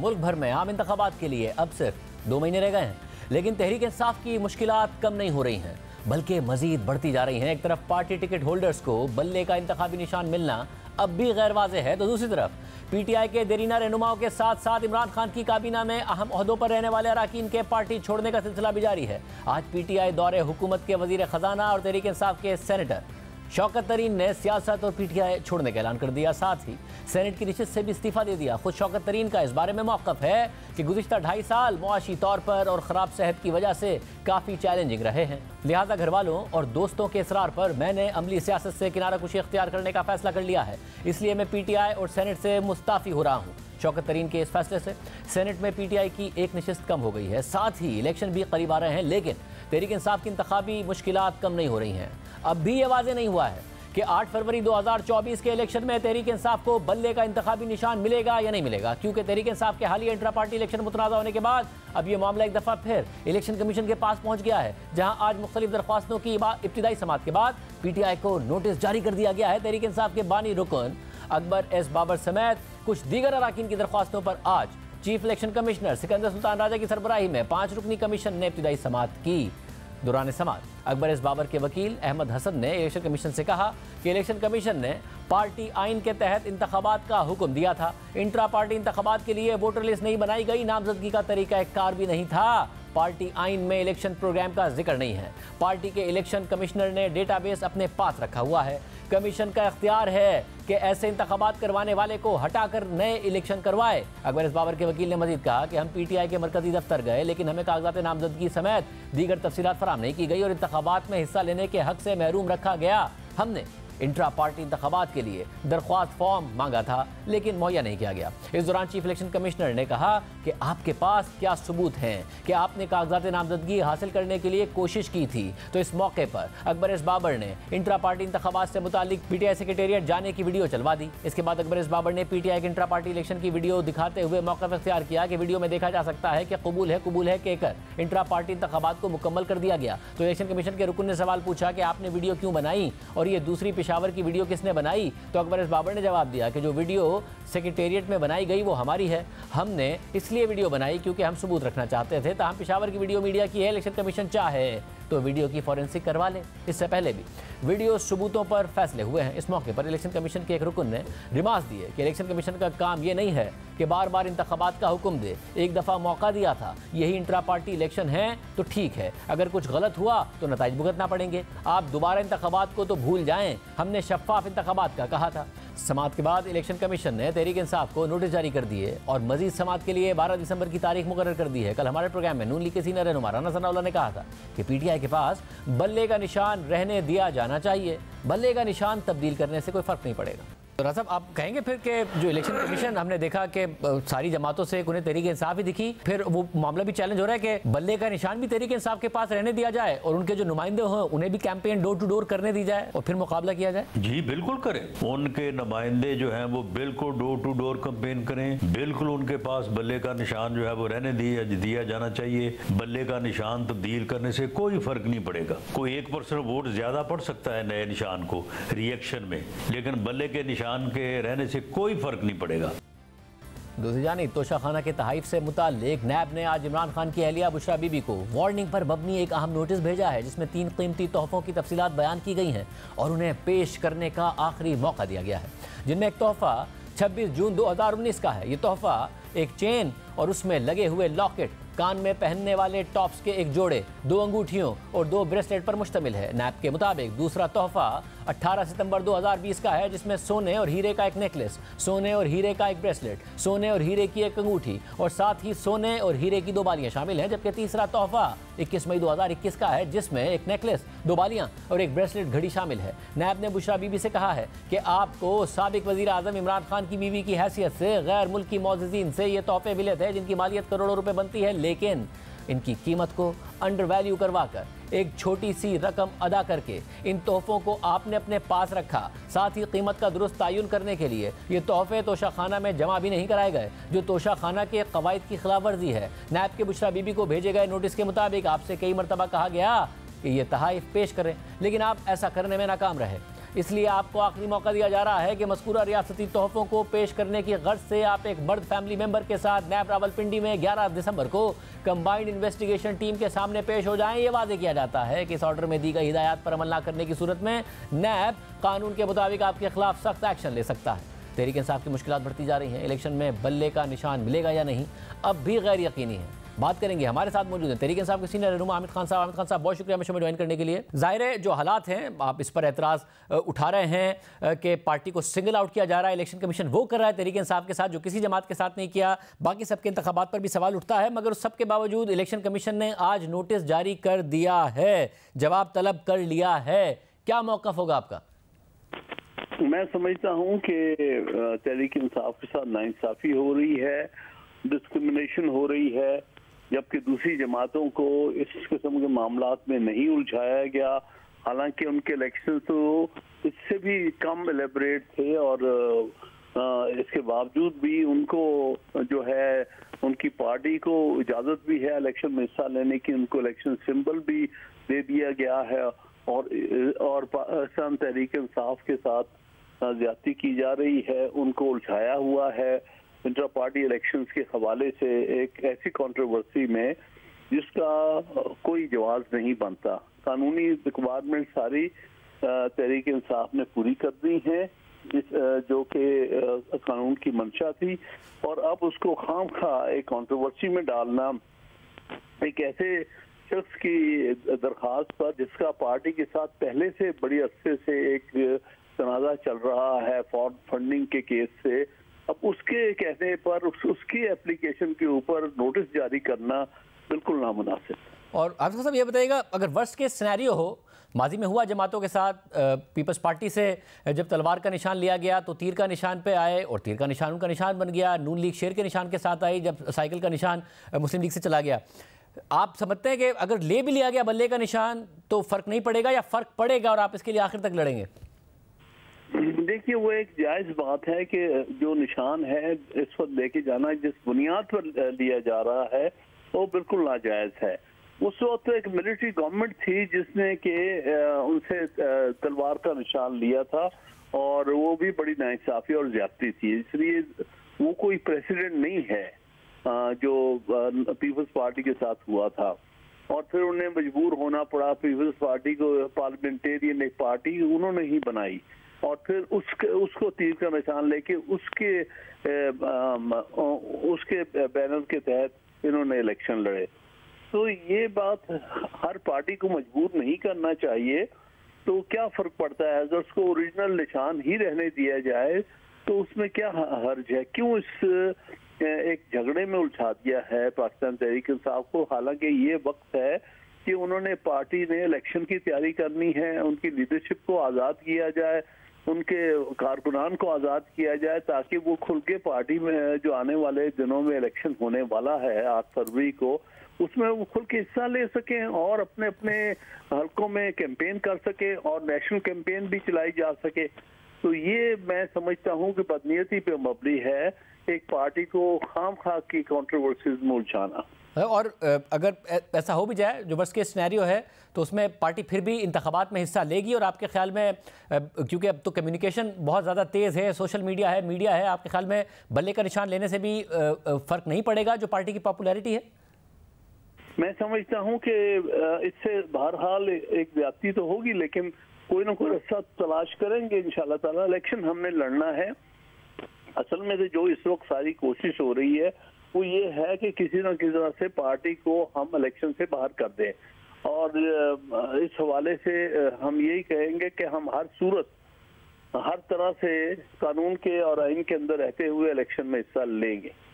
मुल्क भर में आम इंतखाबात के लिए अब सिर्फ 2 महीने रह गए हैं, लेकिन तहरीक इंसाफ की मुश्किलात कम नहीं हो रही हैं, बल्कि मजीद बढ़ती जा रही हैं। एक तरफ पार्टी टिकट होल्डर्स को बल्ले का इंतखाबी निशान मिलना अब भी गैर वाज़ेह है, तो दूसरी तरफ पीटीआई के देरीना रहनुमाओं के साथ साथ इमरान खान की काबीना में अहम ओहदों पर रहने वाले अरकान के पार्टी छोड़ने का सिलसिला भी जारी है। आज पीटीआई दौरे हुकूमत के वजीर खजाना और तहरीक इंसाफ के सेनेटर शौकत तरीन ने सियासत और पीटीआई छोड़ने का ऐलान कर दिया, साथ ही सेनेट की नशिस्त से भी इस्तीफा दे दिया। खुद शौकत तरीन का इस बारे में मौक़िफ़ है कि गुज़िश्ता 2.5 साल मुआशी तौर पर और ख़राब सेहत की वजह से काफ़ी चैलेंजिंग रहे हैं, लिहाजा घर वालों और दोस्तों के इसरार पर मैंने अमली सियासत से किनारा कुशी इख्तियार करने का फैसला कर लिया है, इसलिए मैं पीटीआई और सेनेट से मुस्ताफ़ी हो रहा हूँ। शौकत तरीन के इस फैसले से सेनेट में पीटीआई की एक नशिस्त कम हो गई है, साथ ही इलेक्शन भी करीब आ रहे हैं, लेकिन तहरीक इंसाफ की इंतखाबी मुश्किलात कम नहीं हो रही हैं। अब भी ये वाज़ेह नहीं हुआ है कि 8 फरवरी 2024 के इलेक्शन में तहरीक इंसाफ को बल्ले का इंतखाबी निशान मिलेगा या नहीं मिलेगा, क्योंकि तहरीक इंसाफ के हालिया इंट्रा पार्टी इलेक्शन मुतनाज़ा होने के बाद अब ये मामला एक दफ़ा फिर इलेक्शन कमीशन के पास पहुंच गया है, जहां आज मुख्तलिफ दरख्वास्तों की इब्तिदाई समाअत के बाद पीटीआई को नोटिस जारी कर दिया गया है। तहरीक इंसाफ के बानी रुकन अकबर एस बाबर समेत कुछ दीगर अरकान की दरख्वास्तों पर आज chief election commissioner Sikandar Sultan Raja की सरबराही में 5 रुकनी कमीशन ने इब्तिदाई समाअत की। दौरान समाअत अकबर एस बाबर के वकील अहमद हसन ने इलेक्शन कमीशन से कहा कि इलेक्शन कमीशन ने पार्टी आइन के तहत इंतखाबात का हुक्म दिया था, इंट्रा पार्टी इंतखाबात के लिए वोटर लिस्ट नहीं बनाई गई, नामजदगी का तरीका कार भी नहीं था, पार्टी आइन में इलेक्शन प्रोग्राम का जिक्र नहीं है, पार्टी के इलेक्शन कमिश्नर ने डेटाबेस अपने पास रखा हुआ है, कमीशन का इख्तियार है कि ऐसे इंतखाबात करवाने वाले को हटाकर नए इलेक्शन करवाए। अकबर एस बाबर के वकील ने मजीद कहा कि हम पीटीआई के मरकजी दफ्तर गए, लेकिन हमें कागजात नामजदगी समेत दीगर तफसीलात फराहम नहीं की गई और इंतखाबात में हिस्सा लेने के हक से महरूम रखा गया। हमने इंट्रा पार्टी इंतखाबात के लिए दरख्वास्त फॉर्म मांगा था, लेकिन मुहैया नहीं किया गया। इस दौरान चीफ इलेक्शन कमिश्नर ने कहा कि आपके पास क्या सबूत हैं कि आपने कागजात नामजदगी हासिल करने के लिए कोशिश की थी। तो इस मौके पर अकबर एस बाबर ने इंट्रा पार्टी इंतखाबात से मुतालिक पीटीआई सेक्रेटेरिएट जाने की वीडियो चलवा दी। इसके बाद अकबर एस बाबर ने पीटीआई के इंट्रा पार्टी इलेक्शन की वीडियो दिखाते हुए मौक़िफ़ इख्तियार किया कि वीडियो में देखा जा सकता है कि कबूल है कहकर इंट्रा पार्टी इंतखाबात को मुकम्मल कर दिया गया। तो इलेक्शन कमीशन के रुकन ने सवाल पूछा कि आपने वीडियो क्यों बनाई और ये दूसरी पेशावर की वीडियो किसने बनाई। तो अकबर एस बाबर ने जवाब दिया कि जो वीडियो सेक्रेटेरिएट में बनाई गई वो हमारी है, हमने इसलिए वीडियो बनाई क्योंकि हम सबूत रखना चाहते थे, ताहम पेशावर की वीडियो मीडिया की है, इलेक्शन कमीशन चाहे तो वीडियो की फॉरेंसिक करवा ले। इससे पहले भी वीडियो सबूतों पर फैसले हुए हैं। इस मौके पर इलेक्शन कमीशन के एक रुकन ने रिमार्क्स दिए कि इलेक्शन कमीशन का काम ये नहीं है कि बार बार इंतखाबात का हुक्म दे, एक दफ़ा मौका दिया था, यही इंट्रा पार्टी इलेक्शन है तो ठीक है, अगर कुछ गलत हुआ तो नताइज भुगतना पड़ेंगे, आप दोबारा इंतखाबात को तो भूल जाएं, हमने शफाफ इंतखाबात का कहा था। समाअत के बाद इलेक्शन कमीशन ने तहरीक इंसाफ को नोटिस जारी कर दिए और मजीद समाअत के लिए 12 दिसंबर की तारीख मुकर्रर कर दी है। कल हमारे प्रोग्राम में नून लीग के सीनियर रहनुमा राना सनाउल्लाह ने कहा था कि पीटीआई के पास बल्ले का निशान रहने दिया जाना चाहिए, बल्ले का निशान तब्दील करने से कोई फर्क नहीं पड़ेगा। तो राजा साहब, आप कहेंगे फिर कि जो इलेक्शन कमीशन हमने देखा कि सारी जमातों से उन्हें तहरीक इंसाफ ही दिखी, फिर वो मामला भी चैलेंज हो रहा है कि बल्ले का निशान भी तहरीक इंसाफ के पास रहने दिया जाए और उनके जो नुमाइंदे हों उन्हें भी कैंपेन डोर टू डोर करने दी जाए और फिर मुकाबला किया जाए? जी बिल्कुल करें, उनके नुमाइंदे जो हैं वो बिल्कुल डोर टू डोर कैंपेन करें, बिल्कुल उनके पास बल्ले का निशान जो है वो रहने दिया जाना चाहिए। बल्ले का निशान तब्दील करने से कोई फर्क नहीं पड़ेगा, कोई 1% वोट ज्यादा पड़ सकता है नए निशान को रिएक्शन में, लेकिन बल्ले के निशान के रहने से कोई फर्क नहीं पड़ेगा। दूसरी जानिब तोशाखाना के तहाइफ से मुताल्लिक नैब ने आज इमरान खान की अहलिया बुशरा बीबी को वार्निंग पर मबनी एक अहम नोटिस भेजा है, जिसमें 3 कीमती तोहफों की तफसीलात बयान की गई हैं और उन्हें पेश करने का आखिरी मौका दिया गया है, जिनमें एक तोहफा 26 जून 2019 का है। ये तोहफा एक चेन और उसमें लगे हुए लॉकेट, कान में पहनने वाले टॉप्स के एक जोड़े, 2 अंगूठियों और 2 ब्रेसलेट पर मुश्तमिल है। नैब के मुताबिक दूसरा तोहफा 18 सितंबर 2020 का है, जिसमें सोने और हीरे का एक नेकलेस, सोने और हीरे का एक ब्रेसलेट, सोने और हीरे की एक अंगूठी और साथ ही सोने और हीरे की 2 बालियां शामिल हैं। जबकि तीसरा तोहफा 21 मई 2021 का है, जिसमें एक नेकलेस, 2 बालियां और एक ब्रेसलेट घड़ी शामिल है। नैब ने बुशरा बीबी से कहा है कि आपको साबिक वजीर आजम इमरान खान की बीवी की हैसियत से गैर मुल्की मौजूदीन से ये तोहफे मिले थे, जिनकी मालियत करोड़ों रुपए बनती है, लेकिन इनकी कीमत को अंडर वैल्यू करवाकर एक छोटी सी रकम अदा करके इन तोहफों को आपने अपने पास रखा। साथ ही कीमत का दुरुस्त तयन करने के लिए ये तोहफे तोशाखाना में जमा भी नहीं कराए गए, जो तोशाखाना के कवायद की खिलाफ वर्जी है। नैब के बुशरा बीबी को भेजे गए नोटिस के मुताबिक आपसे कई मरतबा कहा गया कि ये तहाइफ पेश करें, लेकिन आप ऐसा करने में नाकाम रहे। इसलिए आपको आखिरी मौका दिया जा रहा है कि मज़कूरा रियासती तोहफों को पेश करने की गर्ज से आप एक मर्द फैमिली मेंबर के साथ नैब रावलपिंडी में 11 दिसंबर को कंबाइंड इन्वेस्टिगेशन टीम के सामने पेश हो जाएं। ये वादे किया जाता है कि इस ऑर्डर में दी गई हिदायत पर अमल न करने की सूरत में नैब कानून के मुताबिक आपके खिलाफ सख्त एक्शन ले सकता है। तहरीक इंसाफ की मुश्किलात बढ़ती जा रही हैं। इलेक्शन में बल्ले का निशान मिलेगा या नहीं अब भी गैर यकीनी है। बात करेंगे, हमारे साथ मौजूद हैं तहरीक इंसाफ के सीनियर रहनुमा आमिद खान साहब। आमिद खान साहब, बहुत शुक्रिया हमें ज्वाइन करने के लिए। ज़ाहिर है जो हालात हैं, आप इस पर एतराज़ उठा रहे हैं कि पार्टी को सिंगल आउट किया जा रहा है, इलेक्शन कमीशन वो कर रहा है तहरीक इंसाफ के साथ जो किसी जमात के साथ नहीं किया। बाकी सबके इंतखाबात पर भी सवाल उठता है, मगर उस सब के बावजूद इलेक्शन कमीशन ने आज नोटिस जारी कर दिया है, जवाब तलब कर लिया है। क्या मौक़िफ़ होगा आपका? मैं समझता हूं कि तहरीक इंसाफ के साथ नाइंसाफी हो रही है, डिस्क्रिमिनेशन हो रही है, जबकि दूसरी जमातों को इस किस्म के मामलात में नहीं उलझाया गया। हालांकि उनके इलेक्शन तो इससे भी कम एलेबरेट थे और इसके बावजूद भी उनको जो है उनकी पार्टी को इजाज़त भी है इलेक्शन में हिस्सा लेने की, उनको इलेक्शन सिंबल भी दे दिया गया है और पाकिस्तान तहरीक इंसाफ के साथ ज्यादती की जा रही है, उनको उलझाया हुआ है इंटर पार्टी इलेक्शंस के हवाले से एक ऐसी कंट्रोवर्सी में जिसका कोई जवाब नहीं बनता। कानूनी रिक्वायरमेंट सारी तहरीक इंसाफ ने पूरी कर दी है जो कि कानून की मंशा थी, और अब उसको खामखा एक कंट्रोवर्सी में डालना एक ऐसे शख्स की दरखास्त पर जिसका पार्टी के साथ पहले से बड़ी अरसे से एक तनाज़ा चल रहा है फंडिंग के केस से, अब उसके कहने पर उसकी एप्लीकेशन के ऊपर नोटिस जारी करना बिल्कुल नामुनासिब। और आप साहब ये बताइएगा, अगर वर्स्ट केस सिनेरियो हो, माजी में हुआ जमातों के साथ, पीपल्स पार्टी से जब तलवार का निशान लिया गया तो तीर का निशान पे आए और तीर का निशान उनका निशान बन गया। नून लीग शेर के निशान के साथ आई जब साइकिल का निशान मुस्लिम लीग से चला गया। आप समझते हैं कि अगर ले भी लिया गया बल्ले का निशान तो फ़र्क नहीं पड़ेगा या फ़र्क पड़ेगा और आप इसके लिए आखिर तक लड़ेंगे? देखिए, वो एक जायज़ बात है कि जो निशान है इस वक्त लेके जाना जिस बुनियाद पर लिया जा रहा है वो बिल्कुल नाजायज़ है। उस वक्त एक मिलिट्री गवर्नमेंट थी जिसने कि उनसे तलवार का निशान लिया था और वो भी बड़ी नाइंसाफी और ज्यादती थी, इसलिए वो कोई प्रेसिडेंट नहीं है जो पीपल्स पार्टी के साथ हुआ था। और फिर उन्हें मजबूर होना पड़ा, पीपल्स पार्टी को पार्लियामेंटेरियन एक पार्टी उन्होंने ही बनाई और फिर उसको तीर का निशान लेके उसके बैनर के तहत इन्होंने इलेक्शन लड़े। तो ये बात हर पार्टी को मजबूर नहीं करना चाहिए। तो क्या फर्क पड़ता है अगर उसको ओरिजिनल निशान ही रहने दिया जाए तो उसमें क्या हर्ज है? क्यों इस एक झगड़े में उलझा दिया है पाकिस्तान तहरीक इंसाफ को? हालांकि ये वक्त है कि उन्होंने पार्टी ने इलेक्शन की तैयारी करनी है, उनकी लीडरशिप को आज़ाद किया जाए, उनके कारकुनान को आज़ाद किया जाए ताकि वो खुल के पार्टी में जो आने वाले दिनों में इलेक्शन होने वाला है 8 फरवरी को, उसमें वो खुल के हिस्सा ले सकें और अपने अपने हलकों में कैंपेन कर सके और नेशनल कैंपेन भी चलाई जा सके। तो ये मैं समझता हूँ कि बदनीयती पे मबनी है एक पार्टी को खामखा की कंट्रोवर्सीज में उलझाना। और अगर ऐसा हो भी जाए जो वर्स्ट केस सिनेरियो है तो उसमें पार्टी फिर भी इंतखाबात में हिस्सा लेगी और आपके ख्याल में, क्योंकि अब तो कम्युनिकेशन बहुत ज़्यादा तेज़ है, सोशल मीडिया है, मीडिया है, आपके ख्याल में बल्ले का निशान लेने से भी फ़र्क नहीं पड़ेगा जो पार्टी की पॉपुलैरिटी है? मैं समझता हूं कि इससे बहरहाल एक ज्यादती तो होगी, लेकिन कोई ना कोई रास्ता तलाश करेंगे इंशाल्लाह ताला। इलेक्शन हमने लड़ना है। असल में तो जो इस वक्त सारी कोशिश हो रही है वो ये है कि किसी न किसी तरह से पार्टी को हम इलेक्शन से बाहर कर दें, और इस हवाले से हम यही कहेंगे कि हम हर सूरत हर तरह से कानून के और आइन के अंदर रहते हुए इलेक्शन में हिस्सा लेंगे।